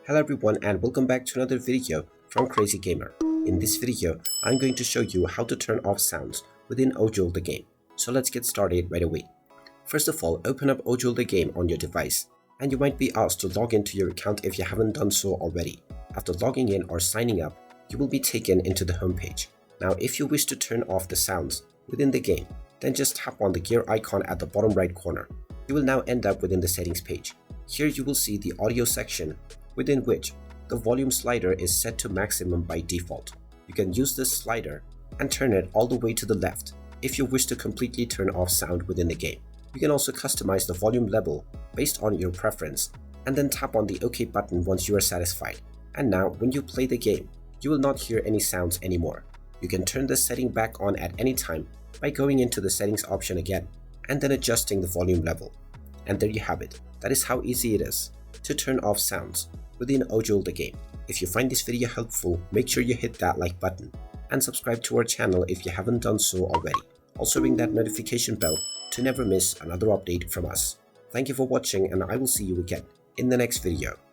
Hello everyone and welcome back to another video from Crazy Gamer. In this video, I'm going to show you how to turn off sounds within OJOL The Game. So let's get started right away. First of all, open up OJOL The Game on your device, and you might be asked to log into your account if you haven't done so already. After logging in or signing up, you will be taken into the home page. Now if you wish to turn off the sounds within the game, then just tap on the gear icon at the bottom right corner. You will now end up within the settings page. Here you will see the audio section, within which the volume slider is set to maximum by default. You can use this slider and turn it all the way to the left if you wish to completely turn off sound within the game. You can also customize the volume level based on your preference and then tap on the OK button once you are satisfied. And now when you play the game, you will not hear any sounds anymore. You can turn this setting back on at any time by going into the settings option again and then adjusting the volume level. And there you have it. That is how easy it is to turn off sounds within OJOL The Game. If you find this video helpful, make sure you hit that like button and subscribe to our channel if you haven't done so already. Also ring that notification bell to never miss another update from us. Thank you for watching and I will see you again in the next video.